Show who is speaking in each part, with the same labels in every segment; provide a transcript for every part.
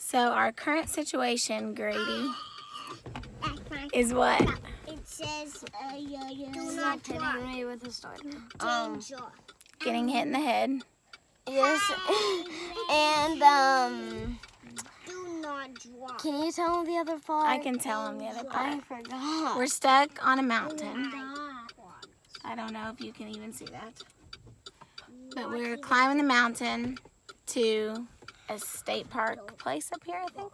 Speaker 1: So our current situation, Grady, is what?
Speaker 2: It says,
Speaker 3: do not hitting me with a stone.
Speaker 2: danger.
Speaker 1: Getting hit in the head.
Speaker 3: Yes. And
Speaker 2: Do not drive.
Speaker 3: can you tell him the other part?
Speaker 1: I can tell him the other
Speaker 3: I
Speaker 1: part.
Speaker 3: forgot.
Speaker 1: We're stuck on a mountain. I don't know if you can even see that. But we're climbing the mountain to a state park place up here, I think.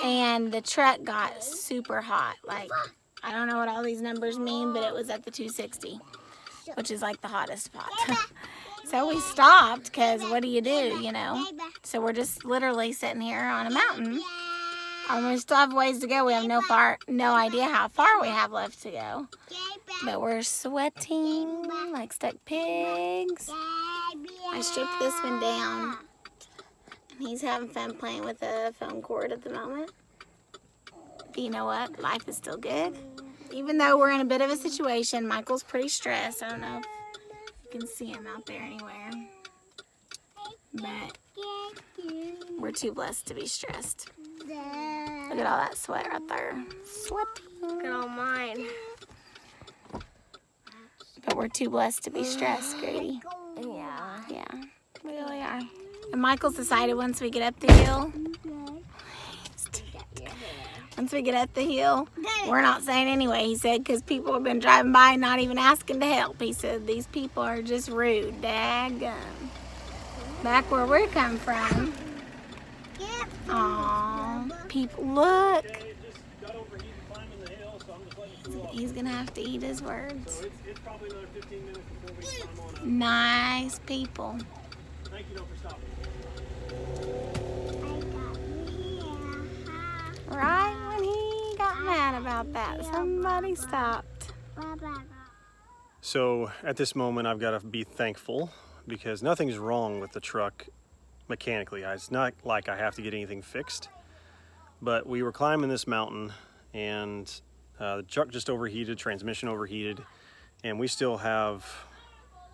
Speaker 1: And the truck got super hot. Like, I don't know what all these numbers mean, but it was at the 260, which is like the hottest spot. So we stopped because what do, you know? So we're just literally sitting here on a mountain. We still have ways to go. We have no idea how far we have left to go. But we're sweating like stuck pigs. I stripped this one down. He's having fun playing with a phone cord at the moment. But you know what? Life is still good. Even though we're in a bit of a situation, Michael's pretty stressed. I don't know if you can see him out there anywhere. But we're too blessed to be stressed. Look at all that sweat right there. Sweating.
Speaker 3: Look at all mine.
Speaker 1: But we're too blessed to be stressed, Grady.
Speaker 3: Yeah.
Speaker 1: Yeah, we really are. And Michael's decided once we get up the hill, we're not saying anyway, he said, because people have been driving by and not even asking to help. He said, these people are just rude. Daggum. Back where we're coming from. Aww, people, look. He's gonna have to eat his words.
Speaker 4: It's probably another 15 minutes before we climb on.
Speaker 1: Nice people.
Speaker 4: Thank you, though, for stopping.
Speaker 1: Right when he got mad about that, somebody stopped.
Speaker 4: So at this moment, I've got to be thankful because nothing's wrong with the truck mechanically. It's not like I have to get anything fixed. But we were climbing this mountain and the truck just overheated, transmission overheated, and we still have,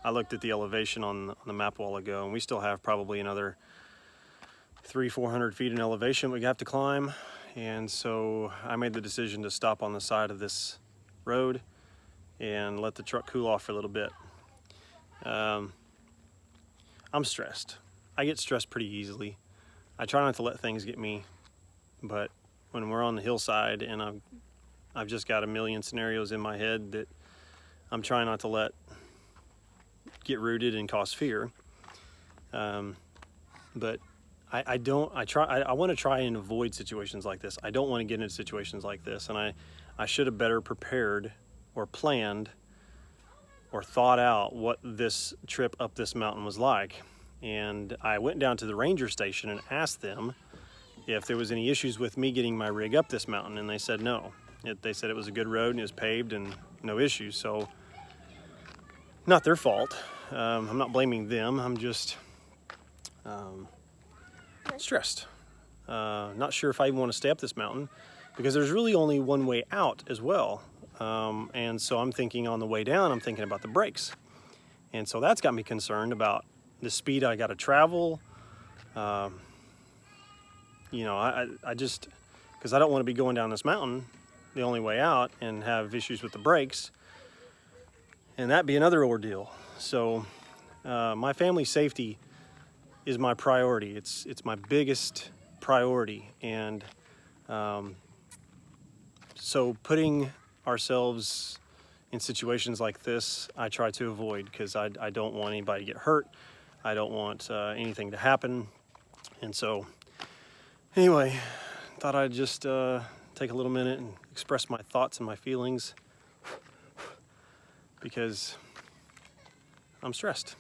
Speaker 4: I looked at the elevation on the map a while ago, and we still have probably another 300-400 feet in elevation we have to climb. And so I made the decision to stop on the side of this road and let the truck cool off for a little bit. I'm stressed. I get stressed pretty easily. I try not to let things get me, but when we're on the hillside and I've just got a million scenarios in my head that I'm trying not to let get rooted and cause fear. But I want to try and avoid situations like this. I don't want to get into situations like this, and I should have better prepared or planned or thought out what this trip up this mountain was like. And I went down to the ranger station and asked them if there was any issues with me getting my rig up this mountain, and they said no. They said it was a good road and it was paved and no issues. So not their fault. I'm not blaming them. I'm just stressed. Not sure if I even want to stay up this mountain because there's really only one way out as well. And so I'm thinking on the way down, I'm thinking about the brakes. And so that's got me concerned about the speed I got to travel. You know, I just, because I don't want to be going down this mountain the only way out and have issues with the brakes, and that'd be another ordeal. So my family safety is my priority. It's my biggest priority, and so putting ourselves in situations like this, I try to avoid because I don't want anybody to get hurt. I don't want anything to happen, and so anyway, thought I'd just take a little minute and express my thoughts and my feelings because I'm stressed.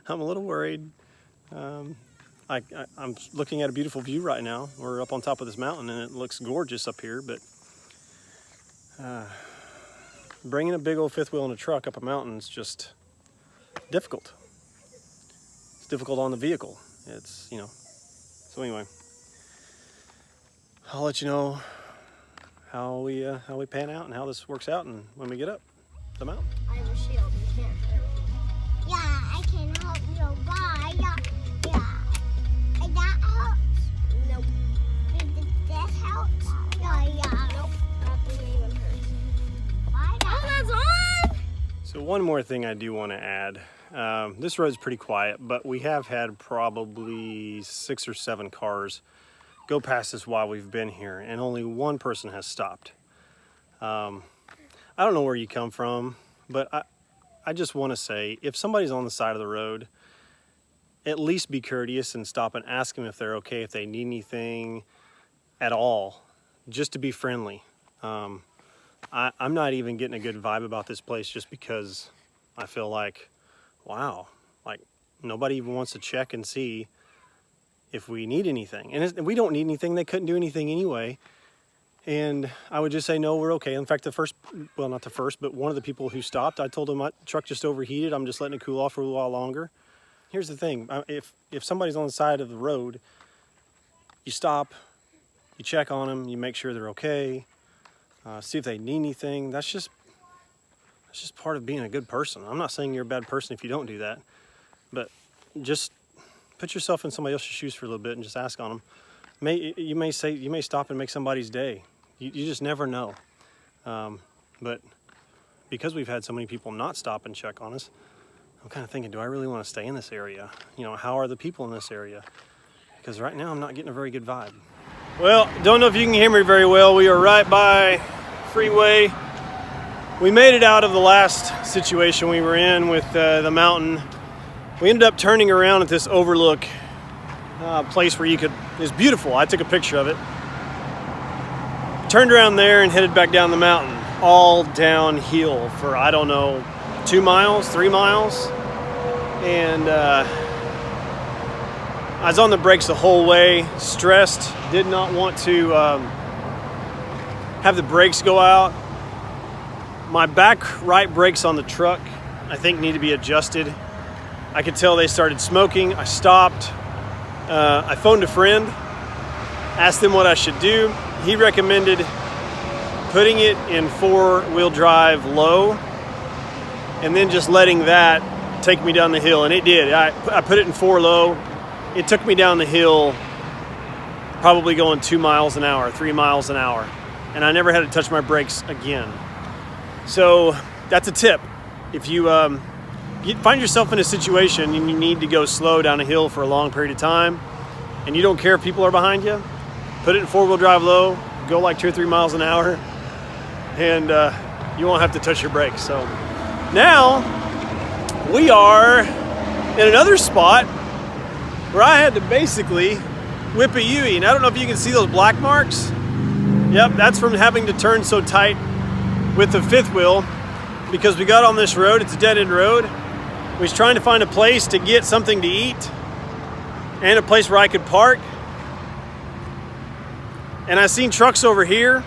Speaker 4: I'm a little worried. I'm looking at a beautiful view right now. We're up on top of this mountain and it looks gorgeous up here, but bringing a big old fifth wheel in a truck up a mountain is just difficult. It's difficult on the vehicle. It's, you know, so anyway. I'll let you know how we pan out and how this works out and when we get up the mountain.
Speaker 3: I have a shield. You can't hurt me.
Speaker 2: Yeah, I can help you. Bye. Yeah. That helps.
Speaker 4: one more thing I do want to add. This road's pretty quiet, but we have had probably 6 or 7 cars go past us while we've been here, and only one person has stopped. I don't know where you come from, but I just want to say, if somebody's on the side of the road, at least be courteous and stop and ask them if they're okay, if they need anything at all, just to be friendly. I'm not even getting a good vibe about this place just because I feel like, wow, like nobody even wants to check and see if we need anything. And we don't need anything. They couldn't do anything anyway. And I would just say, no, we're okay. In fact, not the first, but one of the people who stopped, I told him my truck just overheated. I'm just letting it cool off for a little while longer. Here's the thing. If somebody's on the side of the road, you stop, you check on them, you make sure they're okay, see if they need anything. That's just part of being a good person. I'm not saying you're a bad person if you don't do that, but just put yourself in somebody else's shoes for a little bit and just ask on them. You may stop and make somebody's day. You just never know. But because we've had so many people not stop and check on us, I'm kind of thinking, do I really want to stay in this area? You know, how are the people in this area? Because right now I'm not getting a very good vibe. Well, don't know if you can hear me very well. We are right by freeway. We made it out of the last situation we were in with the mountain. We ended up turning around at this overlook place where it's beautiful. I took a picture of it. Turned around there and headed back down the mountain, all downhill for, I don't know, 2 miles, 3 miles. And I was on the brakes the whole way, stressed, did not want to have the brakes go out. My back right brakes on the truck, I think, need to be adjusted. I could tell they started smoking. I stopped. I phoned a friend, asked him what I should do. He recommended putting it in 4-wheel drive low and then just letting that take me down the hill. And it did. I put it in 4 low. It took me down the hill probably going 2 miles an hour, 3 miles an hour. And I never had to touch my brakes again. So that's a tip. If you find yourself in a situation and you need to go slow down a hill for a long period of time and you don't care if people are behind you, put it in 4-wheel drive low, go like 2 or 3 miles an hour, and you won't have to touch your brakes. So now we are in another spot where I had to basically whip a U-E. And I don't know if you can see those black marks. Yep, that's from having to turn so tight with the 5th wheel, because we got on this road. It's a dead-end road. We was trying to find a place to get something to eat and a place where I could park. And I seen trucks over here,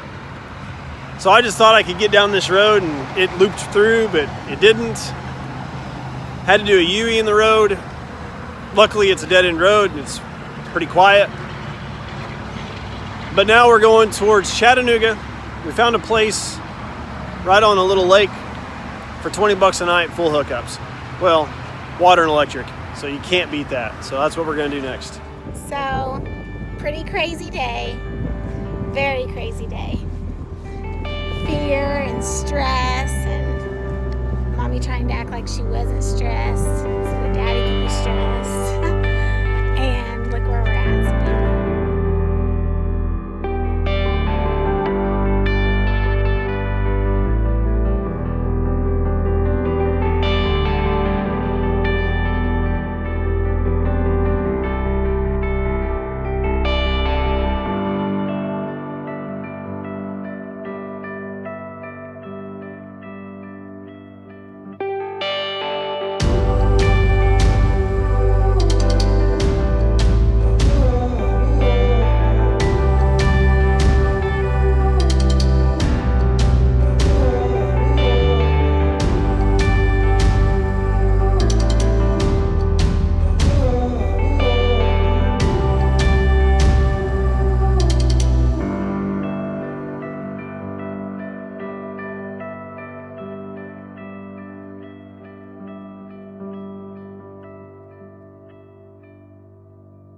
Speaker 4: so I just thought I could get down this road, and it looped through, but it didn't. Had to do a U-E in the road. Luckily, it's a dead-end road, and it's pretty quiet. But now we're going towards Chattanooga. We found a place right on a little lake for $20 a night, full hookups. Well, water and electric, so you can't beat that. So that's what we're gonna do next.
Speaker 1: So, pretty crazy day. Very crazy day. Fear and stress, and Mommy trying to act like she wasn't stressed so that Daddy could be stressed.